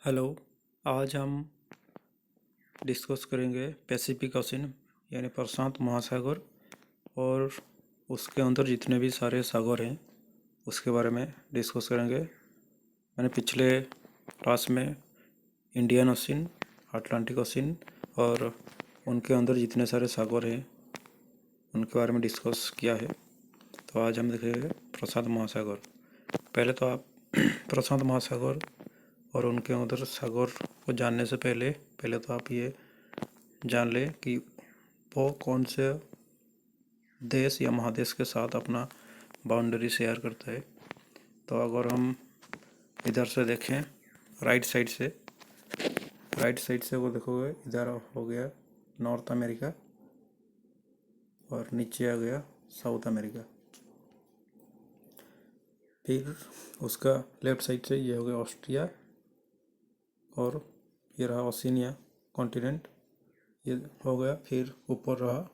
Hello. आज हम discuss करेंगे पैसिफिक ओशन यानी प्रशांत महासागर और उसके अंदर जितने भी सारे सागर हैं उसके बारे में डिस्कस करेंगे। मैंने पिछले क्लास में इंडियन ओशन, अटलांटिक ओशन और उनके अंदर जितने सारे सागर हैं उनके बारे में डिस्कस किया है। तो आज हम देखेंगे प्रशांत महासागर। पहले तो आप प्रशांत महासागर और उनके अंदर सागर को जानने से पहले तो आप ये जान लें कि वो कौन से देश या महादेश के साथ अपना बाउंड्री शेयर करता है। तो अगर हम इधर से देखें राइट साइड से वो देखोगे, इधर हो गया नॉर्थ अमेरिका और नीचे आ गया साउथ अमेरिका। फिर उसका लेफ्ट साइड से ये हो गया ऑस्ट्रिया और ये रहा ओशिनिया कॉन्टिनेंट, ये हो गया। फिर ऊपर रहा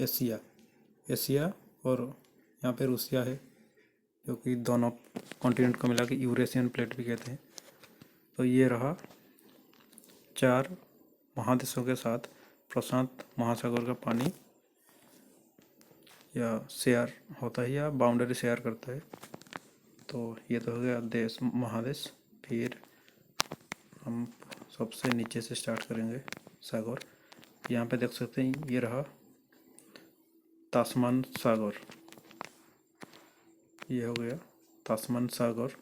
एशिया और यहाँ पे रूसिया है, जो कि दोनों कॉन्टिनेंट को मिला के यूरेशियन प्लेट भी कहते हैं। तो ये रहा 4 महादेशों के साथ प्रशांत महासागर का पानी या शेयर होता है या बाउंड्री शेयर करता है। तो ये तो हो गया देश महादेश। फिर हम सबसे नीचे से स्टार्ट करेंगे सागर। यहाँ पे देख सकते हैं ये रहा तास्मान सागर, ये हो गया तास्मान सागर।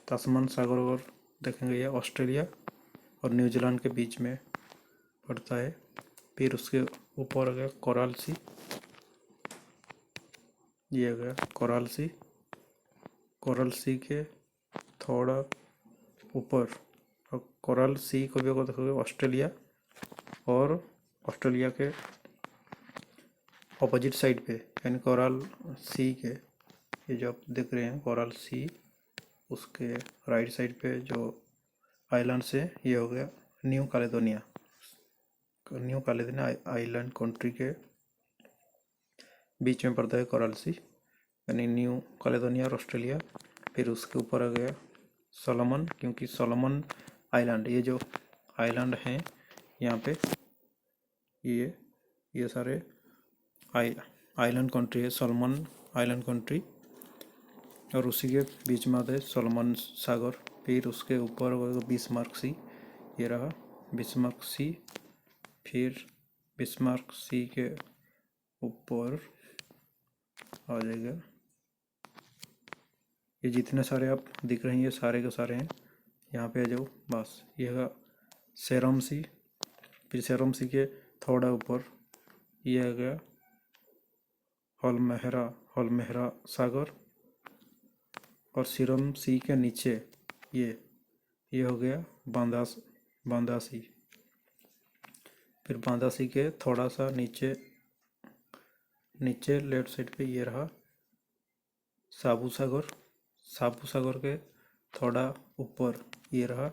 तास्मान सागर और देखेंगे ये ऑस्ट्रेलिया और न्यूजीलैंड के बीच में पड़ता है। फिर उसके ऊपर हो गया कोरल सी, ये हो गया कोरल सी के थोड़ा ऊपर, और कोरल सी को भी अगर देखोगे ऑस्ट्रेलिया और ऑस्ट्रेलिया के अपोजिट साइड पे यानी कोरल सी के, ये जो आप देख रहे हैं कोरल सी, उसके राइट साइड पे जो आइलैंड से ये हो गया न्यू कैलेडोनिया आइलैंड कंट्री के बीच में पड़ता है कोरल सी यानी न्यू कैलेडोनिया और ऑस्ट्रेलिया। फिर उसके ऊपर आ गया सोलोमन, क्योंकि सोलोमन आइलैंड, ये जो आइलैंड हैं यहाँ पे ये सारे आइलैंड कंट्री है, सोलोमन आइलैंड कंट्री, और उसी के बीच में आता है सोलोमन सागर। फिर उसके ऊपर बिस्मार्क सी, ये रहा बिस्मार्क सी। फिर बिस्मार्क सी के ऊपर आ जाएगा ये जितने सारे आप दिख रहे हैं, ये सारे के सारे हैं। यहाँ पे आ जाओ, बस ये है सेरम सी। फिर सेरम सी के थोड़ा ऊपर ये आ गया होलमेहरा सागर, और सीरम सी के नीचे ये हो गया बांदा सी। फिर बांदा सी के थोड़ा सा नीचे लेफ्ट साइड पे ये रहा साबू सागर के थोड़ा ऊपर ये रहा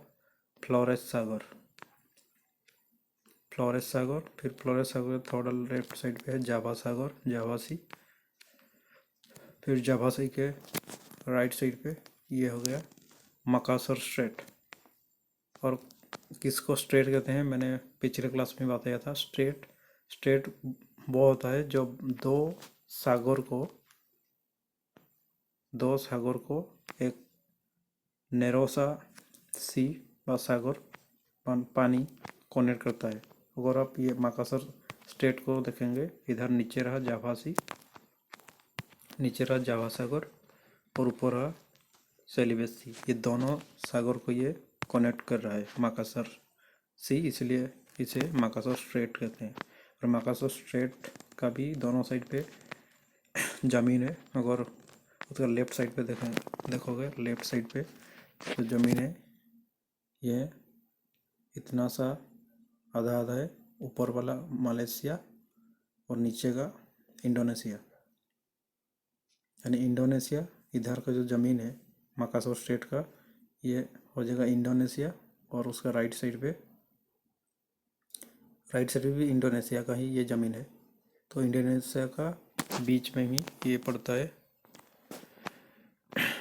फ्लोरेस सागर। फिर फ्लोरेस सागर के थोड़ा लेफ्ट साइड पे है जावा सी। फिर जावा सी के राइट साइड पे ये हो गया मकासर स्ट्रेट। और किसको स्ट्रेट कहते हैं मैंने पिछले क्लास में बताया था। स्ट्रेट वो होता है जो दो सागर को एक नैरो सा सी व सागर पानी कनेक्ट करता है। अगर आप ये मकासर स्ट्रेट को देखेंगे, इधर नीचे रहा जावा सागर और ऊपर रहा सेलिबस सी। ये दोनों सागर को ये कनेक्ट कर रहा है मकासर सी, इसलिए इसे मकासर स्ट्रेट कहते हैं। और मकासर स्ट्रेट का भी दोनों साइड पे ज़मीन है। अगर उसका लेफ्ट साइड पे देखोगे लेफ्ट साइड पे तो ज़मीन है, ये इतना सा आधा है। ऊपर वाला मलेशिया और नीचे का इंडोनेशिया, यानी इंडोनेशिया इधर का जो ज़मीन है मकासर स्ट्रेट का, ये हो जाएगा इंडोनेशिया। और उसका राइट साइड भी इंडोनेशिया का ही ये ज़मीन है। तो इंडोनेशिया का बीच में ही ये पड़ता है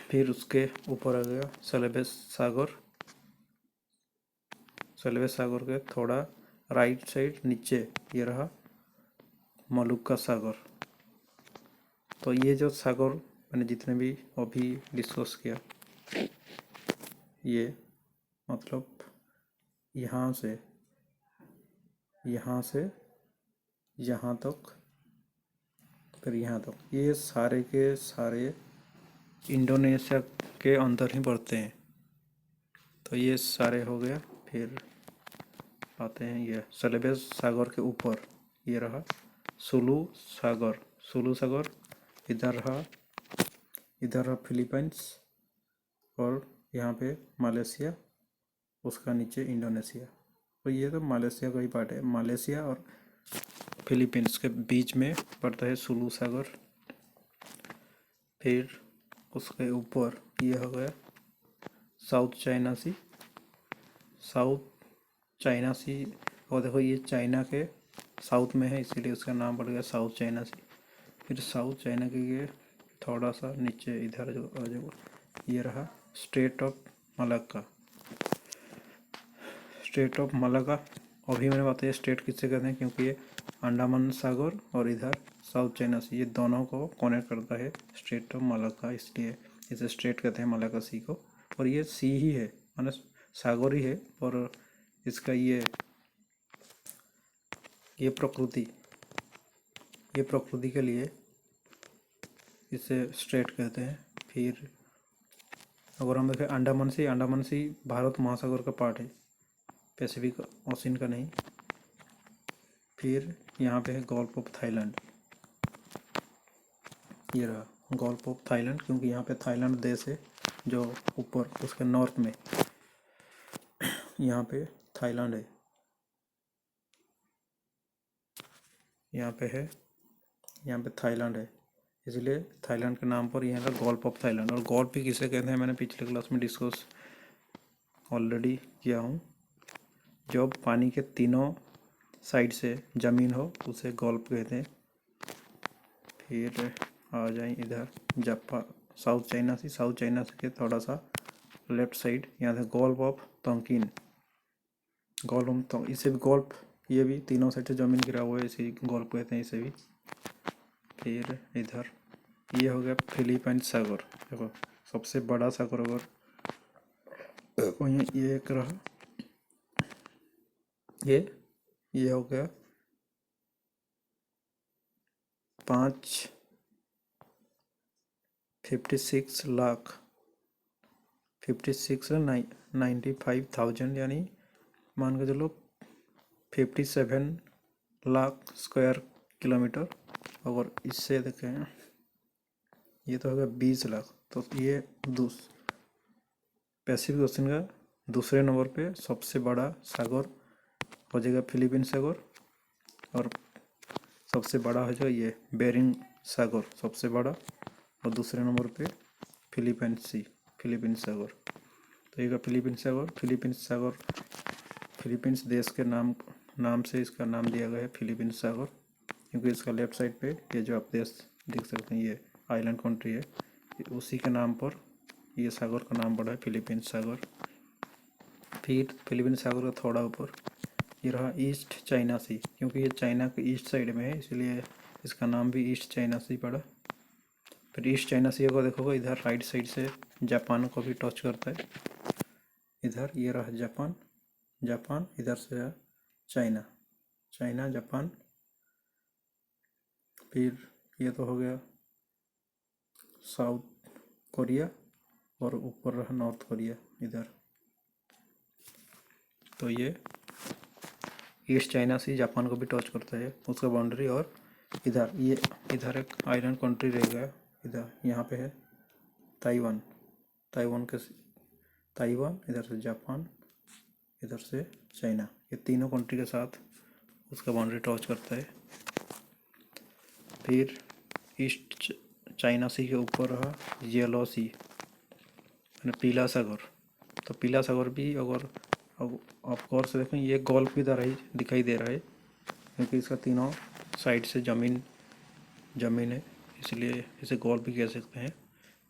फिर उसके ऊपर आ गया सेलेबस सागर। सेलेबस सागर के थोड़ा राइट साइड नीचे ये रहा मलुक्का सागर। तो ये जो सागर मैंने जितने भी अभी डिस्कस किया, ये मतलब यहाँ से यहाँ तक, फिर यहाँ तक, ये सारे के सारे इंडोनेशिया के अंदर ही पड़ते हैं। तो ये सारे हो गया। फिर आते हैं ये सेलेबस सागर के ऊपर, ये रहा सुलू सागर। सुलू सागर इधर रहा फिलीपींस, और यहाँ पे मालेशिया, उसका नीचे इंडोनेशिया। तो ये तो मालेशिया का ही पार्ट है। मालेशिया और फिलीपींस के बीच में पड़ता है सुलू सागर। फिर उसके ऊपर ये हो गया साउथ चाइना सी। साउथ चाइना सी, और देखो ये चाइना के साउथ में है, इसीलिए उसका नाम पड़ गया साउथ चाइना सी। फिर साउथ चाइना के ये थोड़ा सा नीचे इधर जो आ जाओ, ये रहा state of Malacca. State of Malacca अभी मैंने बताया स्टेट किससे कहते हैं, क्योंकि ये अंडमान सागर और इधर साउथ चाइना सी, ये दोनों को कनेक्ट करता है स्टेट ऑफ मलाक्का, इसलिए इसे स्टेट कहते हैं मलाक्का सी को। और ये सी ही है, माना सागर ही है, और इसका ये प्रकृति के लिए इसे स्टेट कहते हैं। फिर अगर हम देखें अंडमान सी भारत महासागर का पार्ट है, पैसिफिक ओशन का नहीं। फिर यहाँ पे है गल्फ ऑफ थाईलैंड, ये रहा गल्फ ऑफ थाईलैंड, क्योंकि यहाँ पे थाईलैंड देश है जो ऊपर उसके नॉर्थ में, यहाँ पे थाईलैंड है, यहाँ पे थाईलैंड है, इसलिए थाईलैंड के नाम पर यहाँ का गल्फ ऑफ थाईलैंड। और गल्फ भी किसे कहते हैं मैंने पिछले क्लास में डिस्कस ऑलरेडी किया हूँ। जब पानी के तीनों साइड से ज़मीन हो उसे गल्फ कहते हैं। फिर आ जाए इधर जापान, साउथ चाइना सी के थोड़ा सा लेफ्ट साइड, यहाँ से गल्फ ऑफ तोंकिन। तो इसे भी गल्फ, ये भी तीनों साइड से ज़मीन गिरा हुआ है, इसे गल्फ कहते हैं इसे भी। फिर इधर ये हो गया फिलीपींस सागर। देखो सबसे बड़ा सागर अगर वहीं ये एक रहा, ये हो गया 56 लाख 95,000, यानी मान के चलो 57 लाख स्क्वायर किलोमीटर। अगर इससे देखें ये तो हो गया 20 लाख। तो ये पैसिफिक ओशन का दूसरे नंबर पे सबसे बड़ा सागर हो जाएगा फिलीपींस सागर, और सबसे बड़ा हो जाएगा ये बेरिंग सागर सबसे बड़ा, और दूसरे नंबर पे फिलीपींस सागर। तो ये फिलीपींस सागर फिलीपींस देश के नाम से इसका नाम दिया गया है फिलीपींस सागर, क्योंकि इसका लेफ्ट साइड पे ये जो आप देश देख सकते हैं ये आइलैंड कंट्री है, उसी के नाम पर ये सागर का नाम पड़ा है फिलीपींस सागर। फिर फिलीपींस सागर का थोड़ा ऊपर ये रहा ईस्ट चाइना सी, क्योंकि ये चाइना के ईस्ट साइड में है, इसलिए इसका नाम भी ईस्ट चाइना सी पड़ा। फिर ईस्ट चाइना सी को देखोगे इधर राइट साइड से जापान को भी टच करता है, इधर ये रहा जापान, इधर से चाइना जापान। फिर ये तो हो गया साउथ कोरिया, और ऊपर रहा नॉर्थ कोरिया इधर। तो ये ईस्ट चाइना सी जापान को भी टच करता है उसका बाउंड्री। और इधर एक आइलैंड कंट्री रह गया, इधर यहाँ पे है ताइवान, इधर से जापान, इधर से चाइना, ये तीनों कंट्री के साथ उसका बाउंड्री टच करता है। फिर ईस्ट चाइना सी के ऊपर रहा येलो सी, यानी पीला सागर। तो पीला सागर भी अगर अब ऑफ कोर्स देखें ये गल्फ की तरह ही दिखाई दे रहा है, क्योंकि इसका तीनों साइड से ज़मीन है, इसलिए इसे गल्फ भी कह सकते हैं।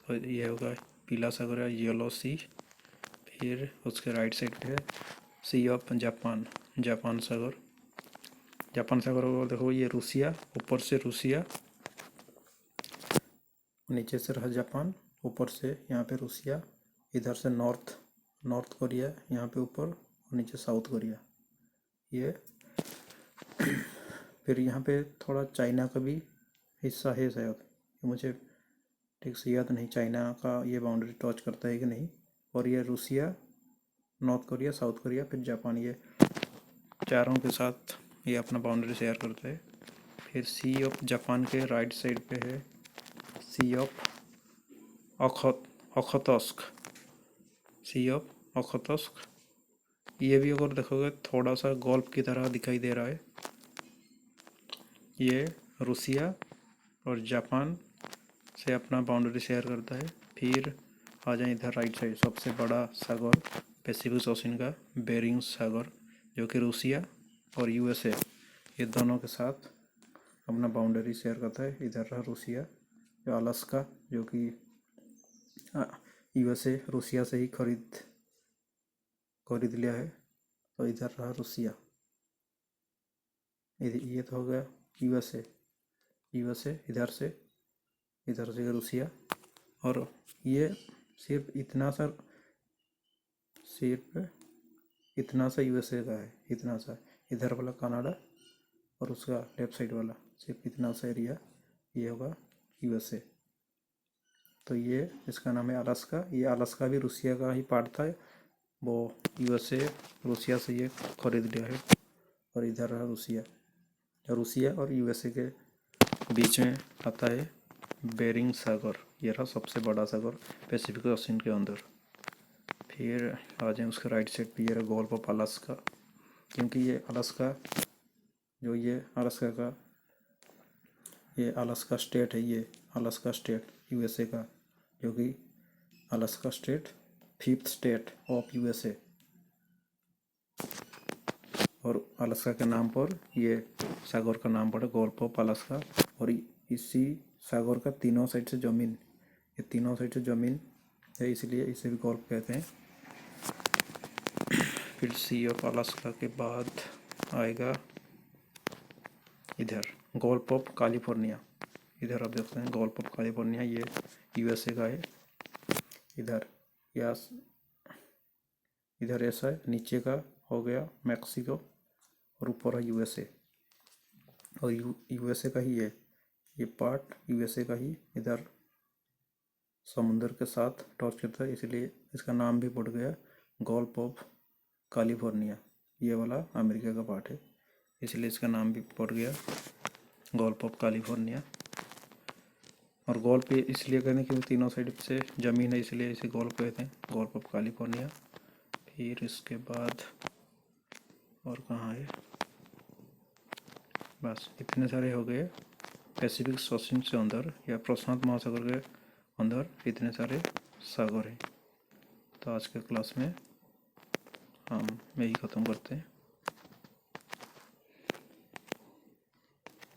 तो ये होगा पीला सागर है, येलो सी। फिर उसके राइट साइड पे है सी ऑफ जापान, जापान सागर। जापान सागर को देखो, ये रूसिया, ऊपर से रूसिया, नीचे से रहा जापान, ऊपर से यहाँ पे रूसिया, इधर से नॉर्थ कोरिया यहाँ पे ऊपर, और नीचे साउथ कोरिया ये। फिर यहाँ पे थोड़ा चाइना का भी हिस्सा है शायद, मुझे ठीक से याद नहीं चाइना का ये बाउंड्री टच करता है कि नहीं। और ये Russia, north Korea, south Korea, फिर जापान, ये चारों के साथ ये अपना बाउंड्री शेयर करता है। फिर सी ऑफ जापान के राइट साइड पे है sea of Okhotsk, sea of Okhotsk. ये भी अगर देखोगे थोड़ा सा गोल्फ की तरह दिखाई दे रहा है। ये रूसिया और जापान से अपना बाउंड्री शेयर करता है। फिर आ जाए इधर राइट साइड, सबसे बड़ा सागर पैसिफिक ओशन का, बेरिंग सागर, जो कि रूसिया और यूएसए ये दोनों के साथ अपना बाउंड्री शेयर करता है। इधर रहा रूसिया, जो अलास्का, जो कि यूएसए रूसिया से ही खरीद लिया है। तो इधर रहा रूसिया, ये तो हो गया यूएसए इधर से रूसिया। और ये सिर्फ इतना सा यूएसए का है, इतना सा। इधर वाला कनाडा और उसका लेफ्ट साइड वाला सिर्फ इतना सा एरिया, ये होगा यूएसए। तो ये इसका नाम है अलास्का। ये अलास्का भी रूसिया का ही पार्ट था, वो यूएसए रूसिया से ये खरीद लिया है। और इधर रहा रूसिया और यूएसए के बीच में आता है बेरिंग सागर, ये रहा सबसे बड़ा सागर पैसिफिक ओशन के अंदर। फिर आ जाए उसके राइट साइड पे, ये रहा गोल्फ ऑफ अलास्का, क्योंकि ये अलास्का अलास्का स्टेट है, ये अलास्का स्टेट यूएसए का, जो कि Alaska state 5th state of USA. और अलास्का के नाम पर ये सागर का नाम पड़ा गोल्फ ऑफ अलास्का। और इसी सागर का तीनों साइड से ज़मीन, ये तीनों साइड से ज़मीन है, इसलिए इसे भी गोल्फ कहते हैं। फिर सी ऑफ अलास्का के बाद आएगा इधर गोल्फ ऑफ कैलिफोर्निया। इधर आप देखते हैं गोल्फ ऑफ कैलिफोर्निया, ये यूएसए का है। इधर ऐसा है, नीचे का हो गया मैक्सिको और ऊपर है यूएसए। और यूएसए का ही है ये पार्ट, यूएसए का ही इधर समुंदर के साथ टच करता है, इसलिए इसका नाम भी पड़ गया गोल्फ ऑफ कैलिफोर्निया। ये वाला अमेरिका का पार्ट है, इसलिए इसका नाम भी पड़ गया गोल्फ ऑफ कैलिफोर्निया। और गोल्फ इसलिए कहते हैं क्योंकि तीनों साइड से ज़मीन है, इसलिए इसे गोल्फ कहते हैं, गोल्फ ऑफ कैलिफोर्निया। फिर इसके बाद और कहाँ है, बस इतने सारे हो गए पैसिफिक ओशन से अंदर या प्रशांत महासागर के अंदर इतने सारे सागर हैं। तो आज के क्लास में हम यही ख़त्म करते हैं।